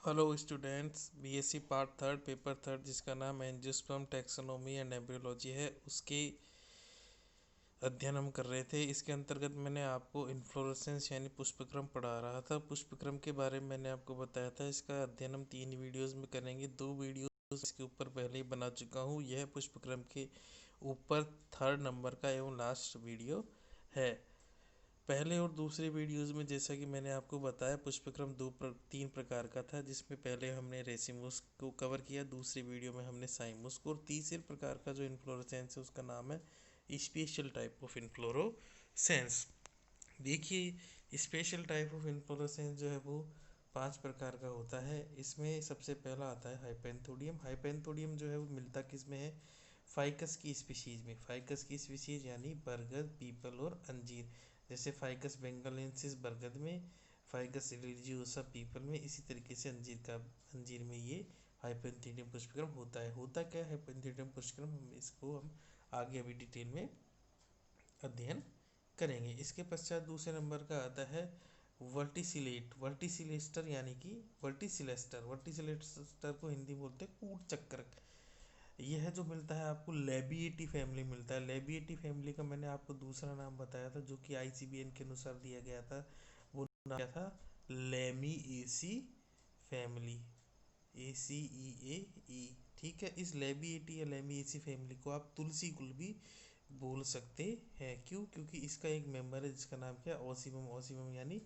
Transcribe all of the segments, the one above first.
Hello students, BSc part third paper third जिसका नाम angiosperm taxonomy and embryology है, उसके अध्ययन हम कर रहे थे। इसके अंतर्गत मैंने आपको इन्फ्लोरेसेंस यानी पुष्पक्रम पढ़ा रहा था। पुष्पक्रम के बारे में मैंने आपको बताया था। इसका अध्ययन हम 3 वीडियोस में करेंगे। 2 वीडियोस इसके ऊपर पहले ही बना चुका हूँ। यह पुष्पक्रम के ऊपर थर्ड नंबर का एवं लास्ट वीडियो है। पहले और दूसरे वीडियोस में जैसा कि मैंने आपको बताया, पुष्पक्रम 3 प्रकार का था, जिसमें पहले हमने रेसिमुस को कवर किया, दूसरे वीडियो में हमने साइमुस को, और तीसरे प्रकार का जो इन्फ्लोरेसेंस है उसका नाम है स्पेशल टाइप ऑफ इन्फ्लोरोसेंस। देखिए, स्पेशल टाइप ऑफ इन्फ्लोरेसेंस जो है वो 5 प्रकार का होता है। इसमें सबसे पहला आता है हाइपेंथोडियम। हाइपेंथोडियम जो है वो मिलता किस में है? फाइकस की स्पीशीज में। फाइकस की स्पीशीज यानी बरगद, पीपल और अंजीर। जैसे फाइकस बेंगालेंसिस बरगद में, फाइकस रिलीजियोसा पीपल में, इसी तरीके से अंजीर में ये हाइपेंथोडियम पुष्पक्रम होता है। होता क्या है हाइपेंथोडियम पुष्पक्रम, इसको हम आगे अभी डिटेल में अध्ययन करेंगे। इसके पश्चात दूसरे नंबर का आता है वर्टिसिलेस्टर यानी कि वर्टिसिलेस्टर को हिंदी बोलते हैं कूट चक्कर। यह जो मिलता है आपको लेबिएटी फैमिली मिलता है। लेबिएटी फैमिली का मैंने आपको दूसरा नाम बताया था, जो कि आईसीबीएन के अनुसार दिया गया था। वो नाम क्या था? लेमिएसी फैमिली, ACEAE। ठीक है, इस लेबिएटी या लेमिएसी फैमिली को आप तुलसी कुल भी बोल सकते हैं। क्यों? क्योंकि इसका एक मेंबर है जिसका नाम क्या है? ओसिमम। ओसिमम यानी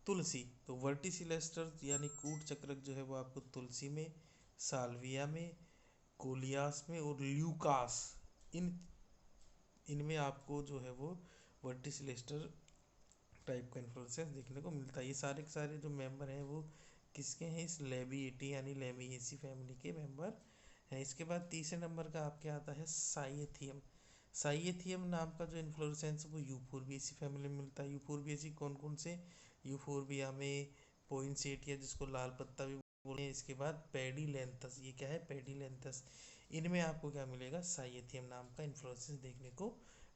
तुलसी। तो वर्टिसिलेस्टर यानी कूट चक्रक जो है वो आपको तुलसी में, साल्विया में, कोलियास में और ल्यूकास, इन इनमें आपको जो है वो वर्टिसिलेस्टर टाइप का इन्फ्लोरेसेंस देखने को मिलता है। ये सारे के सारे जो मेंबर हैं वो किसके हैं? इस लेबिएटी यानी लेमिएसी फैमिली के मेंबर हैं। इसके बाद तीसरे नंबर का आपके आता है साइएथियम। साइएथियम नाम का जो इन्फ्लोरेसेंस वो यूफोरबिएसी फैमिली में मिलता है। यूफोरबिएसी कौन कौन से? यूफोरबिया में पोइनसेटिया, जिसको लाल पत्ता भी बोलते हैं। इसके बाद पेडिलेंथस, ये क्या है? पेडिलेंथस। इनमें आपको क्या मिलेगा? साइएथियम नाम का इन्फ्लोरेसेंस देखने को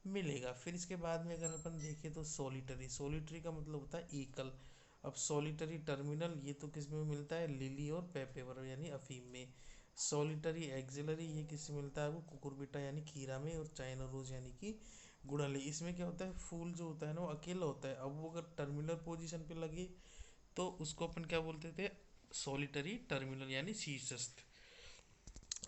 मिलेगा। फिर इसके बाद में अगर अपन देखें तो सॉलिटरी। सॉलिटरी का मतलब होता है एकल। अब सॉलिटरी टर्मिनल, ये तो किस में मिलता है? लिली और पेपेवर यानी अफीम में। सॉलिटरी एक्सिलरी, ये किससे मिलता है? वो कुकुरबिटा यानी खीरा में, और चाइना रोज यानी कि गुड़हल। इसमें क्या होता है? फूल जो होता है ना वो अकेला होता है। अब वो अगर टर्मिनल पोजीशन पे लगे तो उसको अपन क्या बोलते थे? सॉलिटरी टर्मिनल यानी शीर्षस्थ।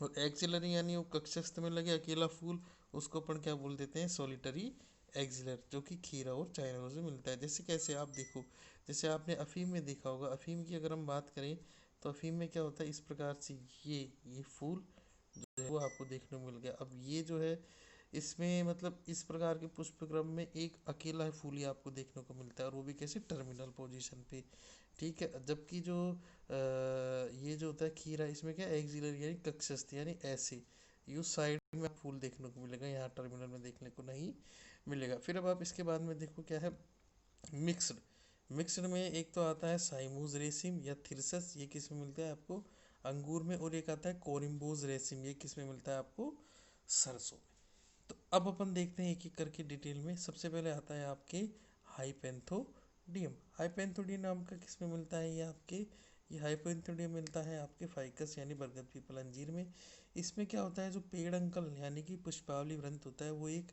और एक्सिलरी यानी वो कक्षस्थ में लगे अकेला फूल, उसको अपन क्या बोल देते हैं? सॉलिटरी एक्सिलर, जो कि खीरा और चाइना रोज में मिलता है। जैसे कैसे? आप देखो, जैसे आपने अफीम में देखा होगा। अफीम की अगर हम बात करें तो अफीम में क्या होता है? इस प्रकार से ये फूल जो है वो आपको देखने को मिल गया। अब ये जो है इसमें मतलब इस प्रकार के पुष्पक्रम में एक अकेला फूल ही आपको देखने को मिलता है, और वो भी कैसे? टर्मिनल पोजीशन पे। ठीक है, जबकि जो ये जो होता है खीरा, इसमें क्या एक्सिलरी यानी कक्षस्थ यानी ऐसे, यू साइड में फूल देखने को मिलेगा, यहाँ टर्मिनल में देखने को नहीं मिलेगा। फिर अब आप इसके बाद में देखो क्या है? मिक्स्ड। मिक्स्ड में एक तो आता है साइमूज रेसिम या थिरसस, ये किस में मिलता है आपको? अंगूर में। और एक आता है कोरिम्बोज रेसिम, ये किस में मिलता है आपको? सरसों में। तो अब अपन देखते हैं एक एक करके डिटेल में। सबसे पहले आता है आपके हाइपेंथोडियम। हाइपेंथोडियम नाम का किस में मिलता है? ये हाइपेंथोडियम मिलता है आपके फाइकस यानी बरगद, पीपल, अंजीर में। इसमें क्या होता है? जो पेड़ अंकल यानी कि पुष्पावली वृंत होता है वो एक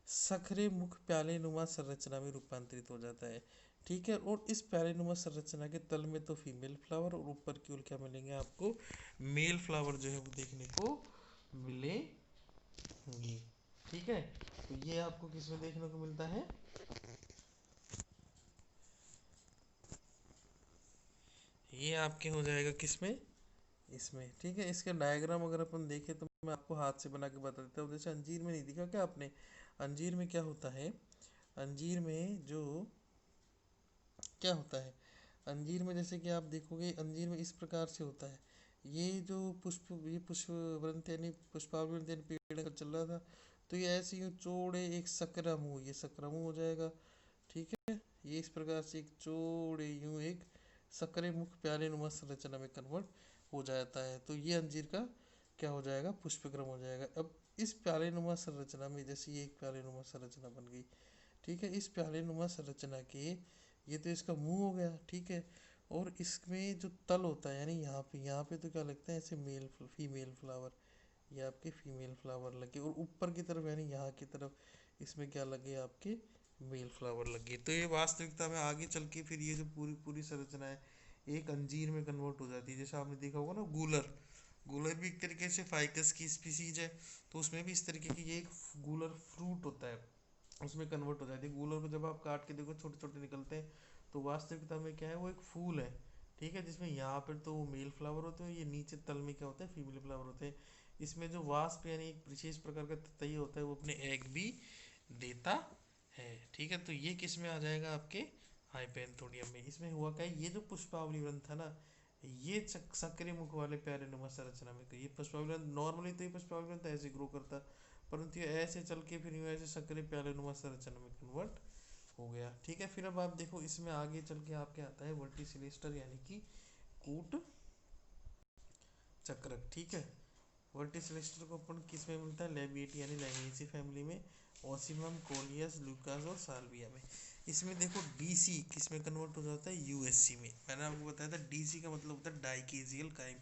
सखरे मुख प्याले नुमा संरचना में रूपांतरित हो जाता है। ठीक है, और इस प्याले नुमा संरचना के तल में तो फीमेल फ्लावर, और ऊपर की ओर क्या मिलेंगे आपको? मेल फ्लावर जो है वो देखने को मिलेंगे। ठीक है, तो ये आपको किस में देखने को मिलता है? ये आपके हो जाएगा किस में? इसमें। ठीक है, इसका डायग्राम अगर अपन देखें तो मैं आपको हाथ से बना के बता देता हूँ। जैसे अंजीर में नहीं दिखा क्या आपने? अंजीर में क्या होता है? अंजीर में जो क्या होता है? अंजीर में जैसे कि आप देखोगे, अंजीर में इस प्रकार से होता है। ये पुष्प वृंत यानी पुष्पावृंत यानी पेड़ का चल रहा था, तो ये ऐसे यूँ चौड़े एक सक्रामू, ये सक्रामू हो जाएगा। ठीक है, ये इस प्रकार से एक चौड़े यूं एक सकरे मुख प्याले नुमा संरचना में कन्वर्ट हो जाता है। तो ये अंजीर का क्या हो जाएगा? पुष्पक्रम हो जाएगा। अब इस प्याले नुमा संरचना में जैसे ये एक प्याले नुमा संरचना बन गई। ठीक है, इस प्याले नुमा संरचना के, ये तो इसका मुंह हो गया। ठीक है, और इसमें जो तल होता है यानी यहाँ पे तो क्या लगता है ऐसे फीमेल फ्लावर, ये आपके फीमेल फ्लावर लगे, और ऊपर की तरफ यानी यहाँ की तरफ इसमें क्या लगे आपके मेल फ्लावर लगे। तो ये वास्तविकता में आगे चल के फिर ये जो पूरी पूरी संरचना है एक अंजीर में कन्वर्ट हो जाती है। जैसे आपने देखा होगा ना गूलर, गूलर भी एक तरीके से फाइकस की स्पीसीज है, तो उसमें भी इस तरीके की ये एक गूलर फ्रूट होता है, उसमें कन्वर्ट हो जाती है। गूलर को जब आप काट के देखो छोटे छोटे निकलते हैं, तो वास्तविकता में क्या है वो एक फूल है, ठीक है, जिसमें यहाँ पर तो वो मेल फ्लावर होते हैं, ये नीचे तल में क्या होता है फीमेल फ्लावर होते हैं। इसमें जो वास्प यानी एक विशेष प्रकार का ततैया होता है वो अपने एग भी देता है, ठीक है। तो ये किस में आ जाएगा आपके हाइपेंथोडियम में। इसमें हुआ क्या है, ये जो पुष्पावली ग्रंथ था ना, ये सक्रिय मुख वाले प्यारे नुमा संरचना में, तो ये पुष्पावली ग्रंथ नॉर्मली तो ये पुष्पावली ग्रंथ ऐसे ग्रो करता, परंतु ये ऐसे चल के फिर यूँ ऐसे सक्रिय प्यारे नुमा संरचना में कन्वर्ट हो गया, ठीक है। फिर अब आप देखो इसमें आगे चल के आपके आता है वर्टिसिलिस्टर यानी कि कूट चक्रक, ठीक है। वर्टिसिलिस्टर को अपन किस में मिलता है, लेबिएटी यानी लैमिएसी फैमिली में, ओसिमम कोलियस लूकास और साल्विया में। इसमें देखो डीसी किस में कन्वर्ट हो जाता है, यूएससी में। मैंने आपको बताया था डीसी का मतलब होता है डाइकेजियल काइम,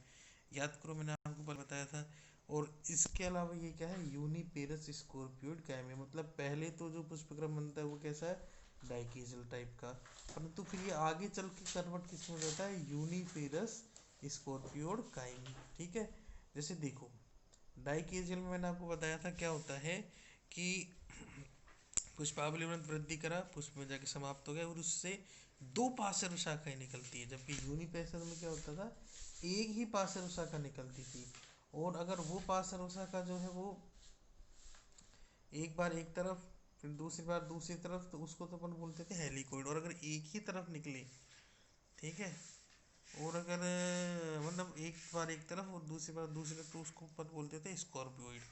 याद करो मैंने आपको पहले बताया था। और इसके अलावा ये क्या है, यूनिपेरस स्कॉर्पियोइड काइम है, मतलब पहले तो जो पुष्पक्रम बनता है वो कैसा है डाइकेजियल टाइप का, परंतु फिर ये आगे चल के कन्वर्ट किस में हो जाता है यूनिपेरस स्कॉर्पियोइड काइम, ठीक है। जैसे देखो डाइकेजियल में मैंने आपको बताया था क्या होता है कि पुष्पावली वृद्धि करा, पुष्प में जाके समाप्त हो गया और उससे दो पार्श्व शाखाएं निकलती है, जबकि यूनिपेशल में क्या होता था एक ही पार्श्व शाखा निकलती थी। और अगर वो पार्श्व शाखा जो है वो एक बार एक तरफ फिर दूसरी बार दूसरी तरफ, तो उसको तो अपन बोलते थे हेलिकोइड। और अगर एक ही तरफ निकले, ठीक है, और अगर मतलब एक बार एक तरफ और दूसरी बार दूसरी तरफ, तो उसको अपन बोलते थे स्कॉर्पियोइड,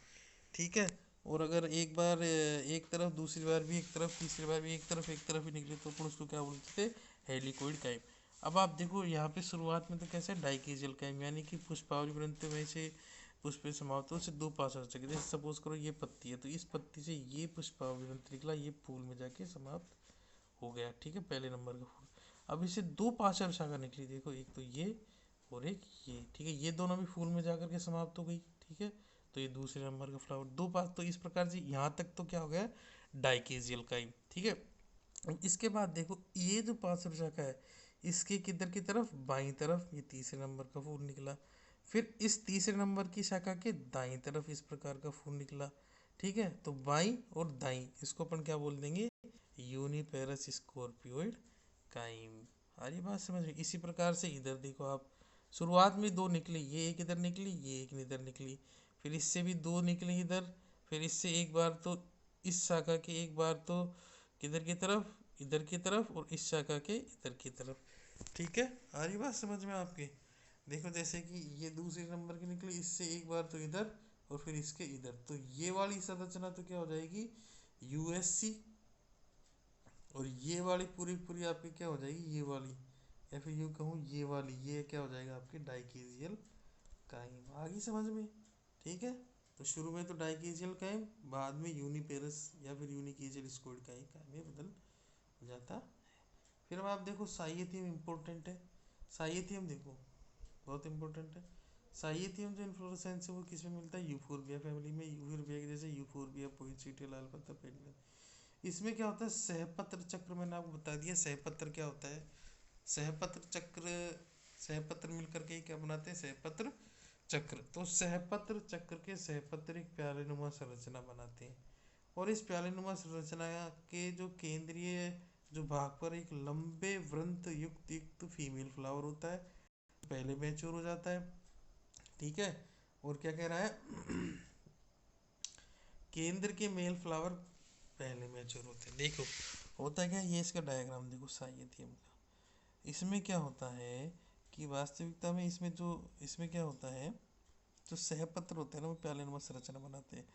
ठीक है। और अगर एक बार एक तरफ दूसरी बार भी एक तरफ तीसरी बार भी एक तरफ ही निकले, तो अपन उसको क्या बोलते थे हेलिकोइड काइम। अब आप देखो यहाँ पे शुरुआत में तो कैसे डाइकेजियल काइम यानी कि पुष्पावली ग्रंथि में से पुष्प समाप्त हो से दो पास हो सके। जैसे सपोज करो ये पत्ती है, तो इस पत्ती से ये पुष्पावली ग्रंथि निकला, ये फूल में जाके समाप्त हो गया, ठीक है, पहले नंबर का फूल। अब इसे दो पार्श्व शाखा निकली, देखो एक तो ये और एक ये, ठीक है, ये दोनों भी फूल में जाकर के समाप्त हो गई, ठीक है। तो ये दूसरे नंबर का फ्लावर दो पास, तो इस प्रकार से यहाँ तक तो क्या हो गया डाइकेजियल काइम, ठीक है। अब इसके बाद देखो ये जो पार्श्व शाखा है इसके किधर की तरफ, बाईं तरफ, ये तीसरे नंबर का फूल निकला। फिर इस तीसरे नंबर की शाखा के दाईं तरफ इस प्रकार का फूल निकला, ठीक है। तो बाईं और दाईं इसको अपन क्या बोल देंगे यूनिपेरस स्कॉर्पियोइड काइम। आ रही बात समझ में। इसी प्रकार से इधर देखो आप, शुरुआत में दो निकली, ये एक इधर निकली ये एक इधर निकली, फिर इससे भी दो निकली इधर, फिर इससे एक बार तो इस शाखा के एक बार तो किधर की तरफ इधर की तरफ, और इस शाखा के इधर की तरफ, ठीक है। आ रही बात समझ में आपके। देखो जैसे कि ये दूसरे नंबर की निकली, इससे एक बार तो इधर और फिर इसके इधर, तो ये वाली संरचना तो क्या हो जाएगी यूएससी, और ये वाली पूरी पूरी आपकी क्या हो जाएगी ये वाली, या फिर यूँ कहूँ ये वाली, ये क्या हो जाएगा आपके डाइकेजियल काइम। आगे समझ में, ठीक है। तो शुरू में तो डाइकेजियल काइम, बाद में यूनिपेरस या फिर यूनिकेजियल स्क्वाड काइम में बदल जाता है। फिर अब आप देखो साइएथियम इम्पोर्टेंट है, साइएथियम देखो बहुत इंपॉर्टेंट है। साइएथियम जो इन्फ्लोरेसेंस है वो किस में मिलता है यूफोरबिया फैमिली में, यूफोरबिया के जैसे यूफोरबिया पोइनसेटिया लाल पत्ता पेड़। इसमें क्या होता है सहपत्र चक्र, मैंने आपको बता दिया सहपत्र क्या होता है। सहपत्र चक्र, सहपत्र मिलकर के क्या बनाते हैं सहपत्र चक्र। तो सहपत्र चक्र के सहपत्र एक प्यालेनुमा संरचना बनाते हैं, और इस प्यालेनुमा संरचना के जो केंद्रीय जो भाग पर एक लंबे वृंत युक्त युक्त फीमेल फ्लावर होता है, पहले मैच्योर हो जाता है, ठीक है। और क्या कह रहा है केंद्र के मेल फ्लावर पहले मैच्योर होते हैं। देखो होता है क्या, ये इसका डायग्राम देखो साइएथियम का। इसमें क्या होता है कि वास्तविकता में इसमें क्या होता है, जो सहपत्र होते हैं ना वो प्यालेनुमा संरचना बनाते हैं।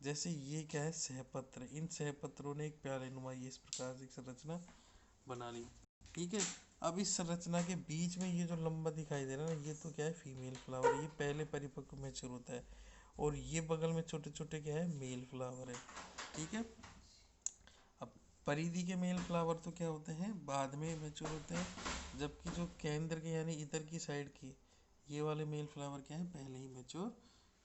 जैसे ये क्या है सहपत्र, इन सहपत्रों ने एक प्यालेनुमा ये इस प्रकार से एक संरचना बना ली, ठीक है। अब इस संरचना के बीच में ये जो लंबा दिखाई दे रहा है ना, ये तो क्या है फीमेल फ्लावर, ये पहले परिपक्व में शुरू होता है, और ये बगल में छोटे छोटे क्या है मेल फ्लावर है, ठीक है। अब परिधि के मेल फ्लावर तो क्या होते हैं बाद में मैच्योर होते हैं, जबकि जो केंद्र के यानी इधर की साइड की ये वाले मेल फ्लावर क्या है, पहले ही मैच्योर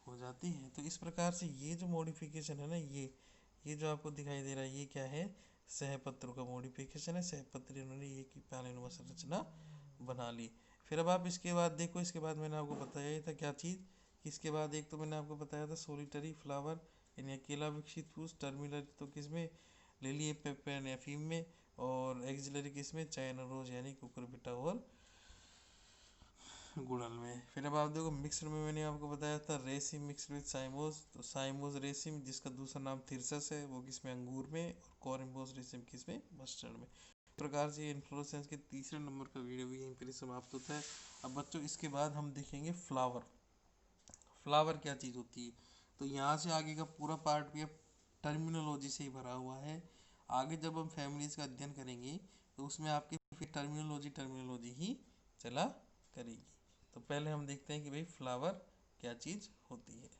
हो जाती हैं। तो इस प्रकार से ये जो मॉडिफिकेशन है ना, ये जो आपको दिखाई दे रहा है, ये क्या है, सहपत्र का मॉडिफिकेशन है। सहपत्र इन्होंने ये की पालिनुमा संरचना बना ली। फिर अब आप इसके बाद देखो, इसके बाद मैंने आपको बताया ही था क्या चीज़, कि इसके बाद एक तो मैंने आपको बताया था सोलिटरी फ्लावर यानी अकेला विकसित फूल, टर्मिनल तो किसमें, लिली पेपर एफीम में, और एक्सिलरी किसमें, चाइना रोज यानी कुकुरबिटा और गुड़हल में। फिर अब आप देखो मिक्सड में मैंने आपको बताया था रेसिम मिक्सड विद साइमोस, तो साइमोस रेसिम जिसका दूसरा नाम थिरसस है वो किसमें, अंगूर में, और कोरिम्बोस रेसिम किसमें, मस्टर्ड में। इस प्रकार से इन्फ्लोरेसेंस के तीसरे नंबर का वीडियो भी यहीं पर समाप्त होता है। अब बच्चों इसके बाद हम देखेंगे फ्लावर। फ्लावर क्या चीज़ होती है, तो यहाँ से आगे का पूरा पार्ट भी अब टर्मिनोलॉजी से ही भरा हुआ है। आगे जब हम फैमिलीज का अध्ययन करेंगे तो उसमें आपकी फिर टर्मिनोलॉजी ही चला करेगी। तो पहले हम देखते हैं कि भाई फ्लावर क्या चीज़ होती है।